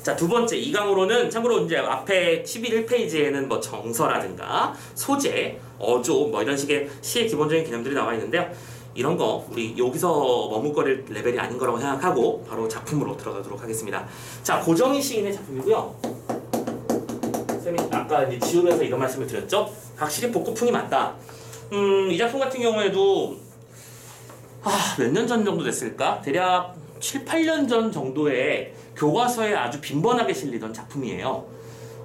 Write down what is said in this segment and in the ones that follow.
자, 두 번째, 이 강으로는 참고로 이제 앞에 11페이지에는 뭐 정서라든가 소재, 어조, 뭐 이런 식의 시의 기본적인 개념들이 나와 있는데요. 이런 거 우리 여기서 머뭇거릴 레벨이 아닌 거라고 생각하고 바로 작품으로 들어가도록 하겠습니다. 자, 고정희 시인의 작품이고요. 쌤이 아까 이제 지우면서 이런 말씀을 드렸죠. 확실히 복고풍이 맞다. 이 작품 같은 경우에도 몇 년 전 정도 됐을까? 대략 7, 8년 전 정도에 교과서에 아주 빈번하게 실리던 작품이에요.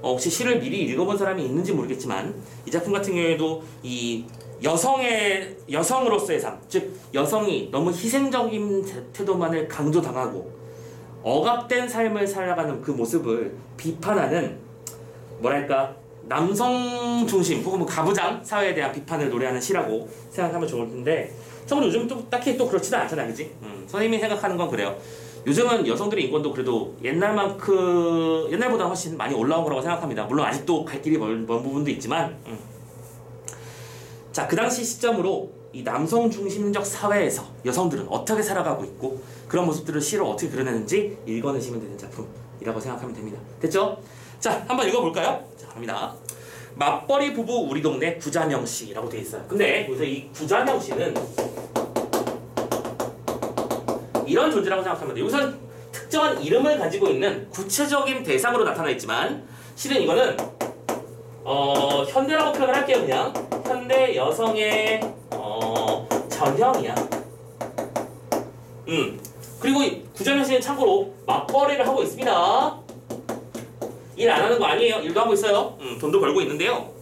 혹시 시를 미리 읽어본 사람이 있는지 모르겠지만 이 작품 같은 경우에도 이 여성으로서의 삶, 즉 여성이 너무 희생적인 태도만을 강조당하고 억압된 삶을 살아가는 그 모습을 비판하는, 뭐랄까, 남성 중심 혹은 뭐 가부장 사회에 대한 비판을 노래하는 시라고 생각하면 좋을 텐데, 참고로 요즘 또 딱히 또 그렇지도 않잖아, 그지? 선생님이 생각하는 건 그래요. 요즘은 여성들의 인권도 그래도 옛날보다 훨씬 많이 올라온 거라고 생각합니다. 물론 아직도 갈 길이 먼 부분도 있지만. 자, 그 당시 시점으로 이 남성 중심적 사회에서 여성들은 어떻게 살아가고 있고 그런 모습들을 시로 어떻게 그려내는지 읽어내시면 되는 작품이라고 생각하면 됩니다. 됐죠? 자, 한번 읽어볼까요? 자, 갑니다. 맞벌이 부부 우리 동네 구자명 씨라고 되어 있어요. 근데 여기서 이 구자명 씨는 이런 존재라고 생각하면 돼요. 여기서는 특정한 이름을 가지고 있는 구체적인 대상으로 나타나 있지만 실은 이거는 현대라고 표현을 할게요. 그냥 현대 여성의 전형이야. 그리고 이 구자명 씨는 참고로 맞벌이를 하고 있습니다. 일 안 하는 거 아니에요. 일도 하고 있어요. 돈도 벌고 있는데요.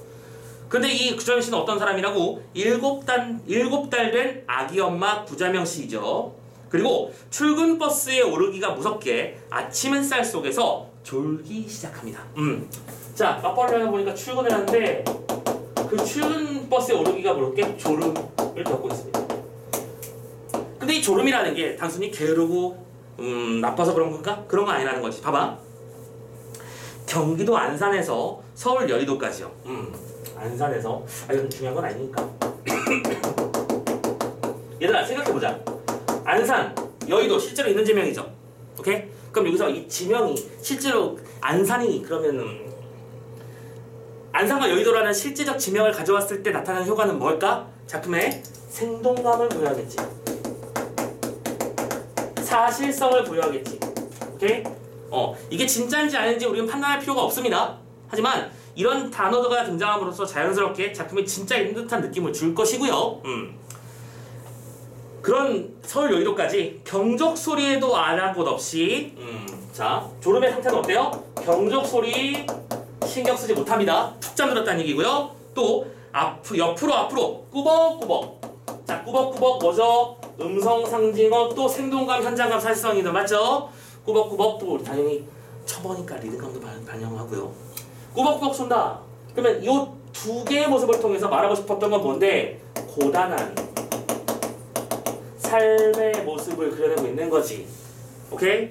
근데 이 구자명 씨는 어떤 사람이라고? 7달 된 아기 엄마 구자명 씨죠. 그리고 출근 버스에 오르기가 무섭게 아침 햇살 속에서 졸기 시작합니다. 자, 맞벌이를 하다 보니까 출근을 하는데 그 출근 버스에 오르기가 무섭게 졸음을 겪고 있습니다. 근데 이 졸음이라는 게 단순히 게으르고 나빠서 그런 건가? 그런 건 아니라는 거지. 봐봐. 경기도 안산에서 서울 여의도까지요. 안산에서 이건 중요한 건 아니니까. 얘들아, 생각해보자. 안산, 여의도 실제로 있는 지명이죠. 오케이? 그럼 여기서 이 지명이 실제로 안산이 그러면 안산과 여의도라는 실제적 지명을 가져왔을 때 나타나는 효과는 뭘까? 작품에 생동감을 부여하겠지. 사실성을 부여하겠지. 오케이? 이게 진짜인지 아닌지 우리는 판단할 필요가 없습니다. 하지만 이런 단어가 등장함으로써 자연스럽게 작품이 진짜 있는 듯한 느낌을 줄 것이고요. 그런 서울 여의도까지 경적 소리에도 안 한 곳 없이 자, 졸음의 상태는 어때요? 경적 소리 신경 쓰지 못합니다. 푹 잠들었다는 얘기고요. 또 옆으로 꾸벅꾸벅. 자, 꾸벅꾸벅 뭐죠? 음성 상징어, 또 생동감, 현장감, 사실성이다. 맞죠? 꾸벅꾸벅, 또 당연히 쳐보니까 리듬감도 반영하고요. 꾸벅꾸벅 쏜다. 그러면 이 두 개의 모습을 통해서 말하고 싶었던 건 뭔데? 고단한 삶의 모습을 그려내고 있는 거지. 오케이?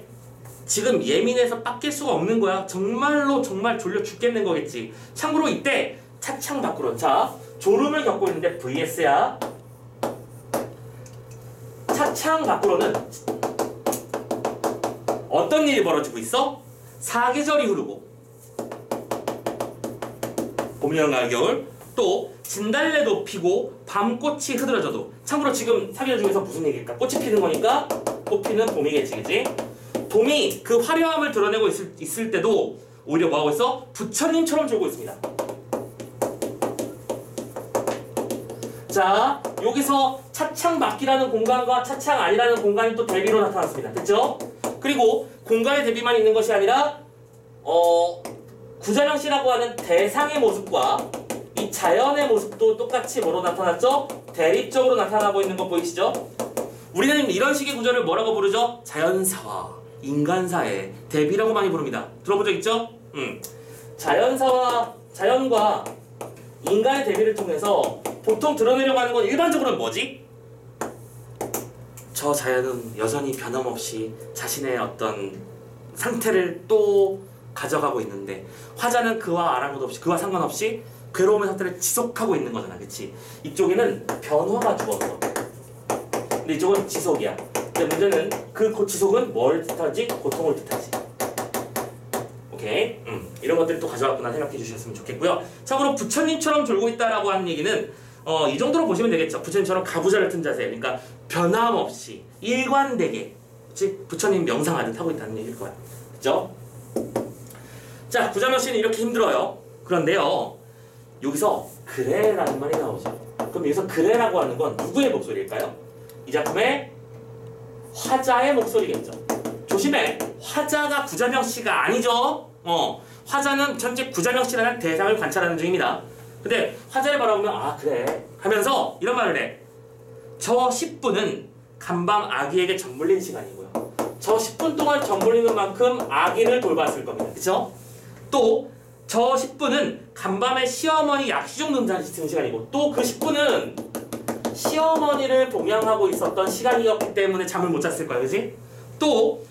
지금 예민해서 빡길 수가 없는 거야. 정말로 정말 졸려 죽겠는 거겠지. 참고로 이때 차창 밖으로, 자, 졸음을 겪고 있는데 VS야. 차창 밖으로는 어떤 일이 벌어지고 있어? 사계절이 흐르고, 봄, 여름, 가을, 겨울, 또 진달래도 피고 밤꽃이 흐드러져도. 참고로 지금 사계절 중에서 무슨 얘기일까? 꽃이 피는 거니까 꽃 피는 봄이겠지, 그치? 봄이 그 화려함을 드러내고 있을 때도 오히려 뭐하고 있어? 부처님처럼 졸고 있습니다. 자, 여기서 차창 밖이라는 공간과 차창 안이라는 공간이 또 대비로 나타났습니다. 됐죠? 그리고 공간의 대비만 있는 것이 아니라 구자명 씨라고 하는 대상의 모습과 이 자연의 모습도 똑같이 뭐로 나타났죠? 대립적으로 나타나고 있는 거 보이시죠? 우리는 이런 식의 구조를 뭐라고 부르죠? 자연사와 인간사의 대비라고 많이 부릅니다. 들어본 적 있죠? 자연과 인간의 대비를 통해서 보통 드러내려고 하는 건 일반적으로는 뭐지? 저 자연은 여전히 변함없이 자신의 어떤 상태를 또 가져가고 있는데 화자는 그와 아랑곳없이, 그와 상관없이 괴로움의 상태를 지속하고 있는 거잖아, 그치? 이쪽에는 변화가 주어져. 근데 이쪽은 지속이야. 근데 문제는 그 지속은 뭘 뜻하지? 고통을 뜻하지. 오케이. 이런 것들을 또 가져왔구나 생각해 주셨으면 좋겠고요. 참고로 부처님처럼 졸고 있다라고 하는 얘기는 이 정도로 보시면 되겠죠. 부처님처럼 가부좌를 튼 자세, 그러니까 변함없이 일관되게 부처님 명상하듯 하고 있다는 얘기일 거야. 그죠? 자, 구자명시는 이렇게 힘들어요. 그런데요, 여기서 그래라는 말이 나오죠. 그럼 여기서 그래라고 하는 건 누구의 목소리일까요? 이 작품의 화자의 목소리겠죠. 조심해. 화자가 구자명시가 아니죠. 화자는 현재 구자명시라는 대상을 관찰하는 중입니다. 근데 화자를 바라보면 아 그래 하면서 이런 말을 해. 저 10분은 간밤 아기에게 정물린 시간이고요. 저 10분 동안 정물리는 만큼 아기를 돌봤을 겁니다. 그쵸? 또 저 10분은 간밤에 시어머니 약시종 넣는 시간이고 또 그 10분은 시어머니를 봉양하고 있었던 시간이었기 때문에 잠을 못 잤을 거야. 그지? 또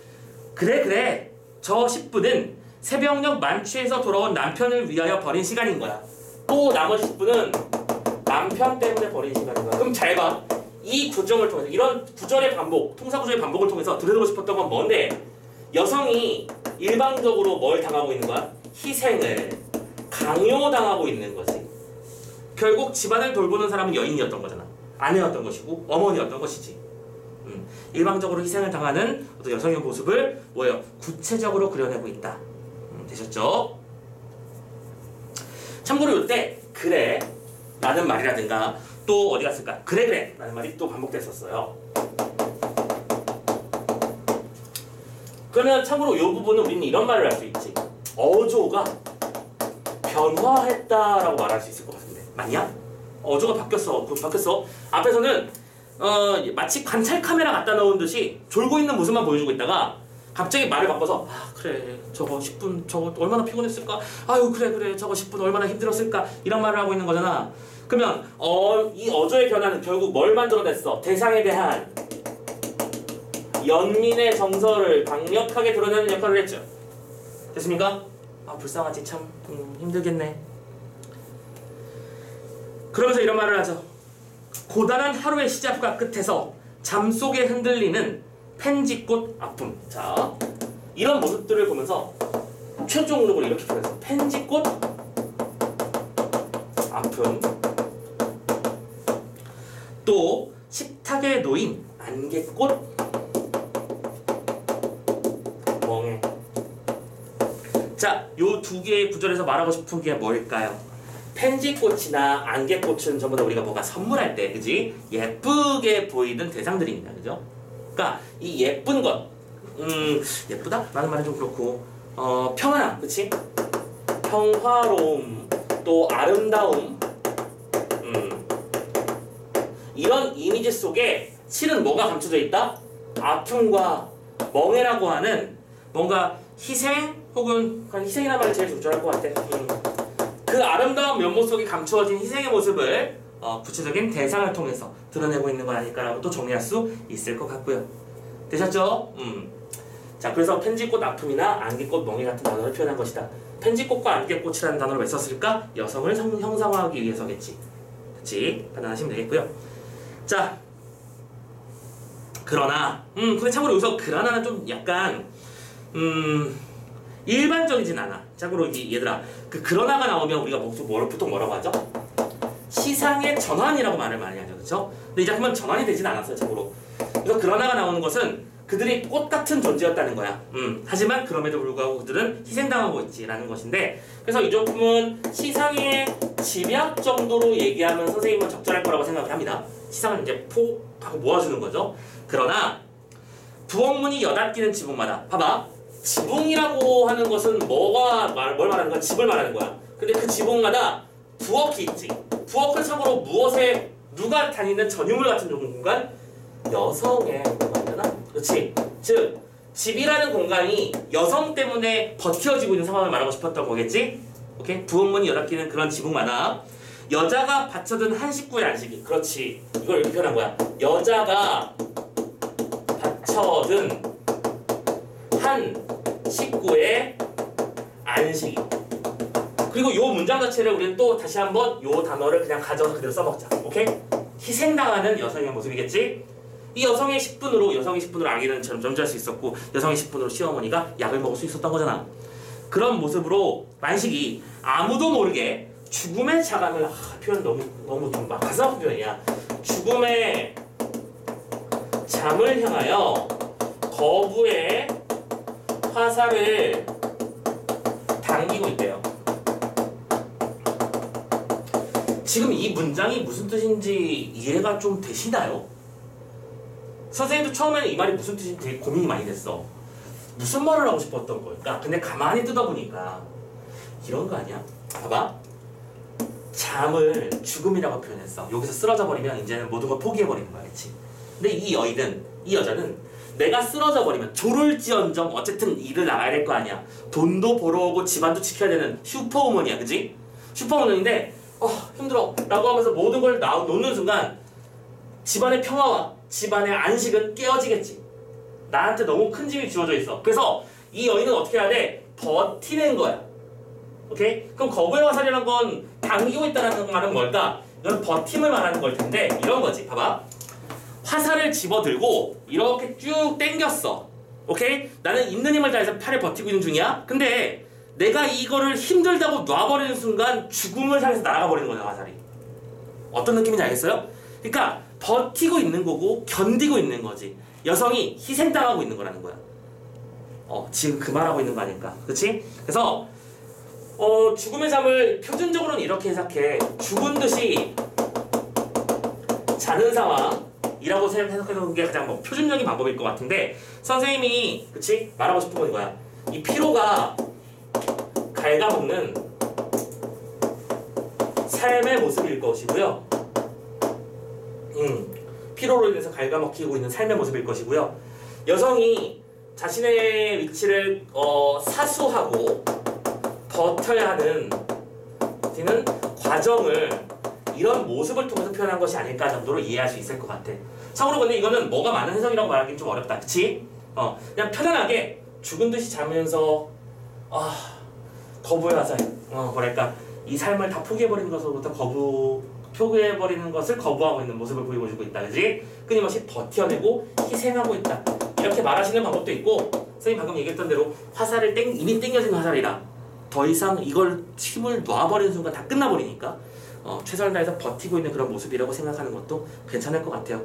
그래 저 10분은 새벽녘 만취해서 돌아온 남편을 위하여 버린 시간인 거야. 또 나머지 10분은 남편 때문에 버린 시간인 거야. 그럼 잘 봐. 이 구정을 통해서 이런 구절의 반복, 통사구조의 반복을 통해서 들여다보고 싶었던 건 뭔데? 여성이 일방적으로 뭘 당하고 있는 거야? 희생을 강요당하고 있는 거지. 결국 집안을 돌보는 사람은 여인이었던 거잖아. 아내였던 것이고 어머니였던 것이지. 일방적으로 희생을 당하는 어떤 여성의 모습을 뭐예요? 구체적으로 그려내고 있다. 되셨죠? 참고로 이때 그래 라는 말이라든가 또 어디 갔을까? 그래 라는 말이 또 반복됐었어요. 그러면 참고로 이 부분은 우리는 이런 말을 할 수 있지. 어조가 변화했다라고 말할 수 있을 것 같은데 맞냐? 어조가 바뀌었어. 앞에서는 마치 관찰 카메라 갖다 놓은 듯이 졸고 있는 모습만 보여주고 있다가 갑자기 말을 바꿔서 아 그래 저거 10분 저거 얼마나 피곤했을까? 아유 그래 저거 10분 얼마나 힘들었을까? 이런 말을 하고 있는 거잖아. 그러면 이 어조의 변화는 결국 뭘 만들어냈어? 대상에 대한 연민의 정서를 강력하게 드러내는 역할을 했죠. 됐습니까? 아 불쌍하지 참 힘들겠네. 그러면서 이런 말을 하죠. 고단한 하루의 시작과 끝에서 잠속에 흔들리는 펜지꽃 아픔. 자, 이런 모습들을 보면서 최종적으로 이렇게 표현했어. 펜지꽃 아픔. 또 식탁에 놓인 안개꽃 멍해. 자, 요 두 개의 구절에서 말하고 싶은 게 뭘까요? 펜지꽃이나 안개꽃은 전부 다 우리가 뭐가 선물할 때, 그지? 예쁘게 보이는 대상들입니다, 그죠? 그러니까 이 예쁜 것, 예쁘다? 라는 말은 좀 그렇고, 평안함, 그치? 평화로움, 또 아름다움, 이런 이미지 속에 실은 뭐가 감춰져 있다? 아픔과 멍해라고 하는 뭔가 희생 혹은 희생이라는 말이 제일 적절할 것 같아. 그 아름다운 면모 속에 감추어진 희생의 모습을 구체적인 대상을 통해서 드러내고 있는 건 아닐까라고 또 정리할 수 있을 것 같고요. 되셨죠? 자, 그래서 펜지꽃 아픔이나 안개꽃 멍해 같은 단어를 표현한 것이다. 펜지꽃과 안개꽃이라는 단어를 왜 썼을까? 여성을 형상화하기 위해서겠지. 그치? 판단하시면 되겠고요. 자, 그러나 근데 참고로 여기서 그러나는 좀 약간 일반적이진 않아. 참고로 얘들아, 그러나가 나오면 우리가 보통 뭐라고 하죠? 시상의 전환이라고 말을 많이 하죠, 그렇죠? 근데 이 작품은 전환이 되진 않았어요, 참고로. 그래서 그러나가 나오는 것은 그들이 꽃 같은 존재였다는 거야. 하지만 그럼에도 불구하고 그들은 희생당하고 있지라는 것인데, 그래서 이 작품은 시상의 집약 정도로 얘기하면 선생님은 적절할 거라고 생각을 합니다. 시상을 이제 하고 모아주는 거죠. 그러나 부엌문이 여닫기는 지붕마다. 봐봐. 지붕이라고 하는 것은 뭘 말하는 거야? 집을 말하는 거야. 근데 그 지붕마다 부엌이 있지. 부엌은 참고로 무엇에 누가 다니는 전유물 같은 공간? 여성의 공간이잖아. 그렇지? 즉 집이라는 공간이 여성 때문에 버텨지고 있는 상황을 말하고 싶었던 거겠지? 오케이? 부엌문이 여닫기는 그런 지붕마다 여자가 받쳐든 한 식구의 안식이. 그렇지. 이걸 이렇게 표현한 거야. 여자가 받쳐든 한 식구의 안식이. 그리고 이 문장 자체를 우리는 또 다시 한번 이 단어를 그냥 가져서 그대로 써먹자. 오케이? 희생당하는 여성의 모습이겠지? 이 여성의 10분으로 아기는 점점할 수 있었고 여성의 10분으로 시어머니가 약을 먹을 수 있었던 거잖아. 그런 모습으로 만식이 아무도 모르게 죽음의 자감을 표현 너무 좀 가슴 표현이야. 죽음의 잠을 향하여 거부의 화살을 당기고 있대요. 지금 이 문장이 무슨 뜻인지 이해가 좀 되시나요? 선생님도 처음에는 이 말이 무슨 뜻인지 되게 고민이 많이 됐어. 무슨 말을 하고 싶었던 걸까? 근데 가만히 뜯어보니까 이런 거 아니야? 봐봐. 잠을 죽음이라고 표현했어. 여기서 쓰러져 버리면 이제는 모든 걸 포기해버리는 거야, 그치? 근데 이 여자는 내가 쓰러져 버리면 조를지언정 어쨌든 일을 나가야 될 거 아니야. 돈도 벌어오고 집안도 지켜야 되는 슈퍼우먼이야, 그치? 슈퍼우먼인데 힘들어 라고 하면서 모든 걸 놓는 순간 집안의 평화와 집안의 안식은 깨어지겠지. 나한테 너무 큰 짐이 주어져 있어. 그래서 이 여인은 어떻게 해야 돼? 버티는 거야. 오케이? 그럼 거부의 화살이라는 건 당기고 있다는 말은 뭘까? 이건 버팀을 말하는 걸 텐데 이런 거지. 봐봐. 화살을 집어들고 이렇게 쭉 당겼어. 오케이? 나는 있는 힘을 다해서 팔을 버티고 있는 중이야. 근데 내가 이거를 힘들다고 놔버리는 순간 죽음을 향해서 날아가 버리는 거야, 화살이. 어떤 느낌인지 알겠어요? 그러니까 버티고 있는 거고 견디고 있는 거지. 여성이 희생당하고 있는 거라는 거야. 지금 그 말하고 있는 거 아닐까? 그치? 그래서 죽음의 잠을 표준적으로는 이렇게 해석해. 죽은 듯이 자는 상황이라고 해석해놓은 게 가장 표준적인 방법일 것 같은데 선생님이 그치? 말하고 싶은 건 이거야. 이 피로가 갉아먹는 삶의 모습일 것이고요. 피로로 인해서 갉아먹히고 있는 삶의 모습일 것이고요. 여성이 자신의 위치를 사수하고 버텨야 하는 과정을 이런 모습을 통해서 표현한 것이 아닐까 정도로 이해할 수 있을 것 같아. 참고로 근데 이거는 뭐가 많은 해석이라고 말하기는 좀 어렵다. 그치? 그냥 편안하게 죽은 듯이 자면서 거부의 화살. 뭐랄까 이 삶을 다 포기해버리는 것으로부터 포기해버리는 것을 거부하고 있는 모습을 보여주고 있다. 그지? 끊임없이 버텨내고 희생하고 있다. 이렇게 말하시는 방법도 있고 선생님 방금 얘기했던 대로 화살을 이미 땡겨진 화살이라 더 이상 이걸 힘을 놔버리는 순간 다 끝나버리니까 최선을 다해서 버티고 있는 그런 모습이라고 생각하는 것도 괜찮을 것 같아요.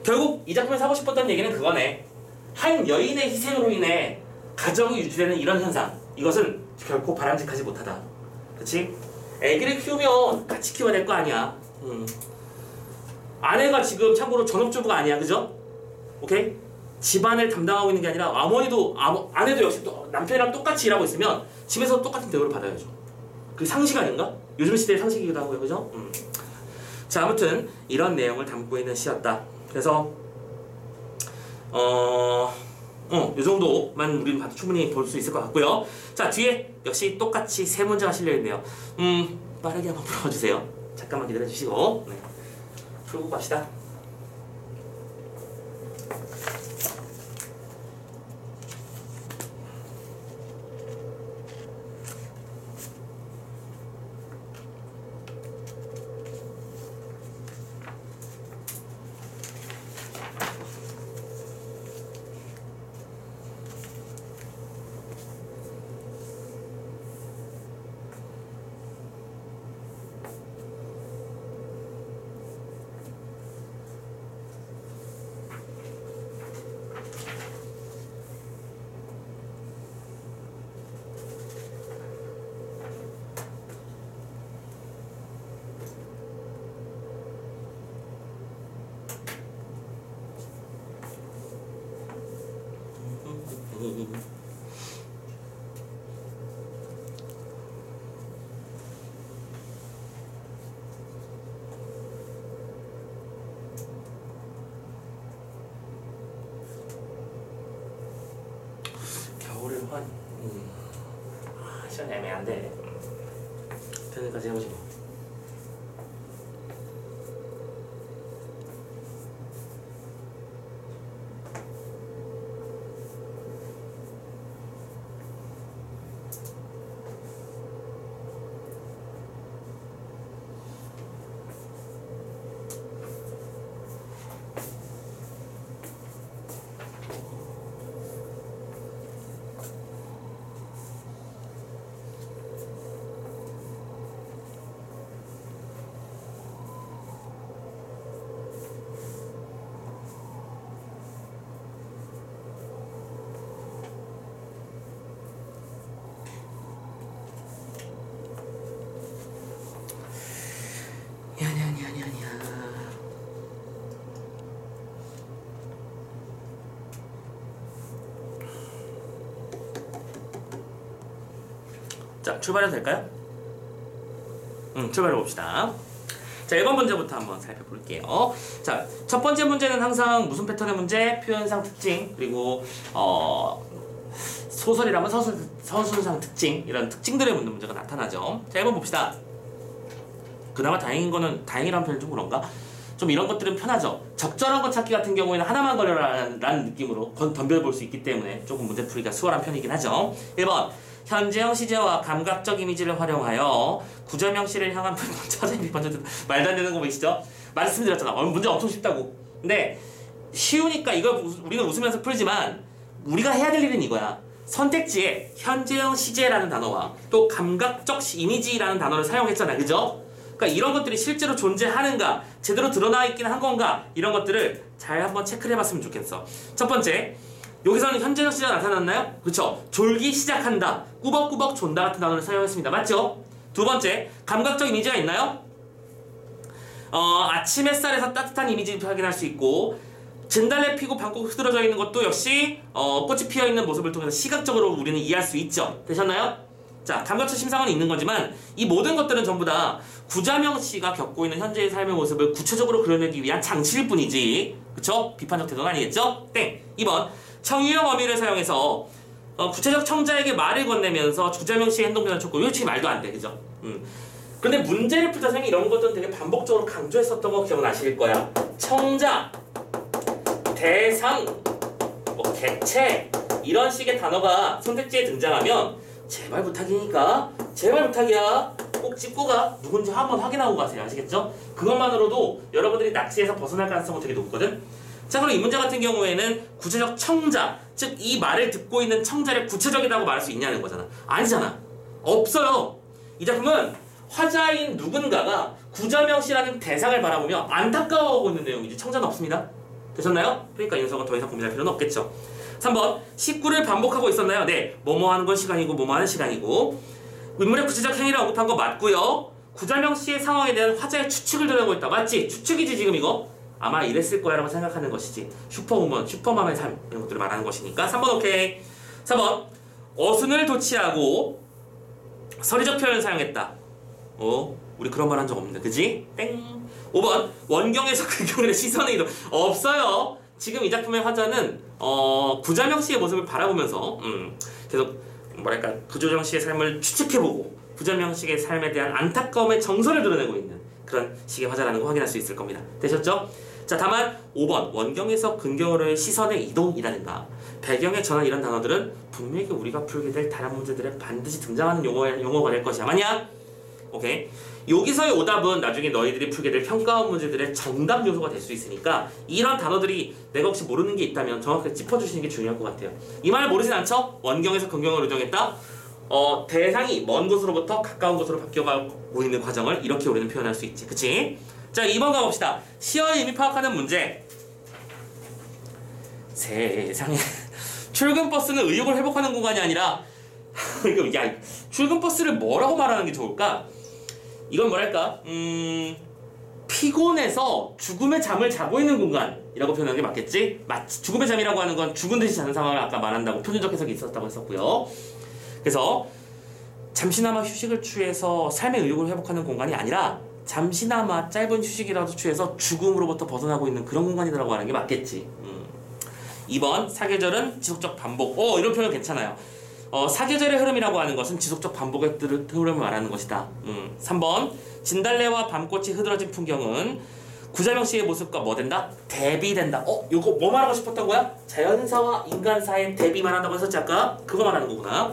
결국 이 작품에서 하고 싶었던 얘기는 그거네. 한 여인의 희생으로 인해 가정이 유지되는 이런 현상, 이것은 결코 바람직하지 못하다. 그치? 애기를 키우면 같이 키워야 될 거 아니야. 아내가 지금 참고로 전업주부가 아니야. 그죠? 오케이? 집안을 담당하고 있는 게 아니라 아내도 역시 또 남편이랑 똑같이 일하고 있으면 집에서 똑같은 대우를 받아야죠. 그게 상식 아닌가? 요즘 시대의 상식이기도 하고요. 그죠? 자, 아무튼 이런 내용을 담고 있는 시였다. 그래서 이 정도만 우리는 봐도 충분히 볼 수 있을 것 같고요. 자, 뒤에 역시 똑같이 세 문제가 실려있네요. 빠르게 한번 풀어주세요. 잠깐만 기다려주시고 네. 풀고 갑시다. 겨울의 환. 시간 애매한데 되는 데까지 해보지 뭐. 자, 출발해도 될까요? 출발해 봅시다. 자, 1번 문제부터 한번 살펴볼게요. 자, 첫 번째 문제는 항상 무슨 패턴의 문제? 표현상 특징, 그리고 소설이라면 서술상 특징, 이런 특징들의 묻는 문제가 나타나죠. 자, 1번 봅시다. 그나마 다행이라는 표현이 좀 그런가? 좀 이런 것들은 편하죠. 적절한 것 찾기 같은 경우에는 하나만 걸려라는 느낌으로 던져볼 수 있기 때문에 조금 문제 풀기가 수월한 편이긴 하죠. 1번 현재형 시제와 감각적 이미지를 활용하여 구절명 시를 향한 처자의 비판적 말도 안 되는 거 보이시죠? 말씀드렸잖아. 문제 엄청 쉽다고. 근데 쉬우니까 이걸 우리는 웃으면서 풀지만 우리가 해야 될 일은 이거야. 선택지에 현재형 시제라는 단어와 또 감각적 이미지라는 단어를 사용했잖아. 그죠? 그러니까 이런 것들이 실제로 존재하는가, 제대로 드러나 있긴 한 건가, 이런 것들을 잘 한번 체크를 해봤으면 좋겠어. 첫 번째, 여기서는 현재형 시제가 나타났나요? 그렇죠. 졸기 시작한다, 꾸벅꾸벅 존다 같은 단어를 사용했습니다. 맞죠? 두 번째, 감각적 이미지가 있나요? 아침 햇살에서 따뜻한 이미지를 확인할 수 있고, 진달래 피고 방콕 흐드러져 있는 것도 역시 꽃이 피어있는 모습을 통해서 시각적으로 우리는 이해할 수 있죠. 되셨나요? 자, 감각적 심상은 있는 거지만 이 모든 것들은 전부 다 구자명 씨가 겪고 있는 현재의 삶의 모습을 구체적으로 그려내기 위한 장치일 뿐이지, 그쵸? 비판적 태도는 아니겠죠? 땡! 2번 청유형 어미를 사용해서 구체적 청자에게 말을 건네면서 구자명 씨의 행동 변화를 촉구. 이거 말도 안 돼, 그죠? 근데 문제를 풀다 선생님이 이런 것들은 되게 반복적으로 강조했었던 거 기억나실 거야. 청자, 대상, 뭐 객체, 이런 식의 단어가 선택지에 등장하면 제발 부탁이니까, 제발 부탁이야, 꼭 짚고 가. 누군지 한번 확인하고 가세요. 아시겠죠? 그것만으로도 여러분들이 낚시에서 벗어날 가능성은 되게 높거든. 자, 그럼 이 문제 같은 경우에는 구체적 청자, 즉 이 말을 듣고 있는 청자를 구체적이라고 말할 수 있냐는 거잖아. 아니잖아. 없어요. 이 작품은 화자인 누군가가 구자명 씨라는 대상을 바라보며 안타까워하고 있는 내용이지 청자는 없습니다. 되셨나요? 그러니까 이 녀석은 더 이상 고민할 필요는 없겠죠. 3번 식구를 반복하고 있었나요? 네, 뭐뭐 하는 건 시간이고 뭐뭐 하는 시간이고. 인물의 구체적 행위를 언급한 거 맞고요. 구자명 씨의 상황에 대한 화자의 추측을 드러내고 있다. 맞지? 추측이지 지금 이거? 아마 이랬을 거야 라고 생각하는 것이지. 슈퍼우먼, 슈퍼맘의 삶, 이런 것들을 말하는 것이니까 3번 오케이. 4번 어순을 도치하고 서리적 표현을 사용했다. 우리 그런 말 한 적 없는데, 그지? 땡. 5번 원경에서 근경의 시선의 이동. 없어요. 지금 이 작품의 화자는 구자명 씨의 모습을 바라보면서 계속 뭐랄까 구자명 씨의 삶을 추측해보고 구자명 씨의 삶에 대한 안타까움의 정서를 드러내고 있는 그런 식의 화자라는 거 확인할 수 있을 겁니다. 되셨죠? 자, 다만 5번 원경에서 근경으로의 시선의 이동이라든가 배경의 전환, 이런 단어들은 분명히 우리가 풀게 될 다른 문제들에 반드시 등장하는 용어가 될 것이야. 맞냐? 오케이. 여기서의 오답은 나중에 너희들이 풀게 될 평가원 문제들의 정답 요소가 될 수 있으니까 이런 단어들이 내가 혹시 모르는 게 있다면 정확하게 짚어주시는 게 중요할 것 같아요. 이 말을 모르진 않죠? 원경에서 근경으로 이동했다. 대상이 먼 곳으로부터 가까운 곳으로 바뀌어가고 있는 과정을 이렇게 우리는 표현할 수 있지. 그치? 자, 2번 가봅시다. 시어의 의미 파악하는 문제. 세상에. 출근 버스는 의욕을 회복하는 공간이 아니라 야, 출근 버스를 뭐라고 말하는 게 좋을까? 이건 뭐랄까? 피곤해서 죽음의 잠을 자고 있는 공간이라고 표현하는 게 맞겠지? 죽음의 잠이라고 하는 건 죽은 듯이 자는 상황을 아까 말한다고 표준적 해석이 있었다고 했었고요. 그래서 잠시나마 휴식을 취해서 삶의 의욕을 회복하는 공간이 아니라 잠시나마 짧은 휴식이라도 취해서 죽음으로부터 벗어나고 있는 그런 공간이라고 하는 게 맞겠지. 2번 사계절은 지속적 반복. 이런 표현 괜찮아요. 사계절의 흐름이라고 하는 것은 지속적 반복의 흐름을 말하는 것이다. 3번 진달래와 밤꽃이 흐드러진 풍경은 구자명 씨의 모습과 뭐 된다? 대비된다. 이거 뭐 말하고 싶었던 거야? 자연사와 인간사의 대비 말한다고 했었지 아까? 그거 말하는 거구나.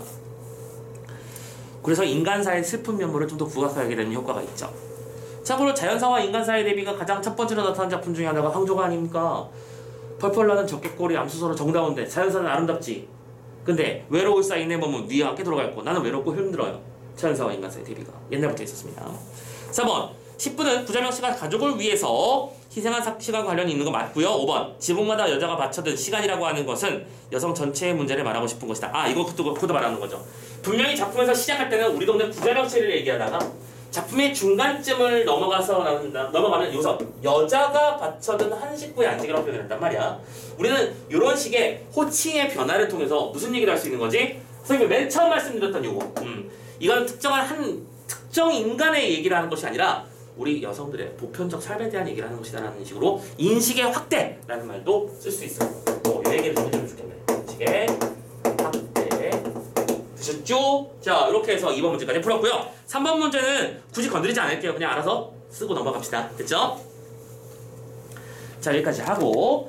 그래서 인간사의 슬픈 면모를 좀 더 부각하게 되는 효과가 있죠. 참고로 자연사와 인간사의 대비가 가장 첫 번째로 나타난 작품 중에 하나가 황조가 아닙니까? 펄펄 나는 적개꼬리 암수서로 정다운데 자연사는 아름답지. 근데 외로울 사이에 보면 위에 함께 들어가 있고 나는 외롭고 힘들어요. 자연사와 인간사의 대비가 옛날부터 있었습니다. 3번 10분은 구자명 씨가 가족을 위해서 희생한 시간과 관련이 있는 거 맞고요. 5번 지붕마다 여자가 바쳐든 시간이라고 하는 것은 여성 전체의 문제를 말하고 싶은 것이다. 그것도 말하는 거죠. 분명히 작품에서 시작할 때는 우리 동네 구자명 씨를 얘기하다가 작품의 중간쯤을 넘어가면 여기서 여자가 바쳐든 한 식구의 안식이라고 표현을 한단 말이야. 우리는 이런 식의 호칭의 변화를 통해서 무슨 얘기를 할 수 있는 거지? 선생님이 맨 처음 말씀드렸던 요거. 이건 특정 인간의 얘기를 하는 것이 아니라 우리 여성들의 보편적 삶에 대한 얘기를 하는 것이다라는 식으로 인식의 확대라는 말도 쓸 수 있어요. 이 얘기를 좀 해주면 좋겠네. 인식의 확대. 되셨죠? 자, 이렇게 해서 2번 문제까지 풀었고요. 3번 문제는 굳이 건드리지 않을게요. 그냥 알아서 쓰고 넘어갑시다. 됐죠? 자, 여기까지 하고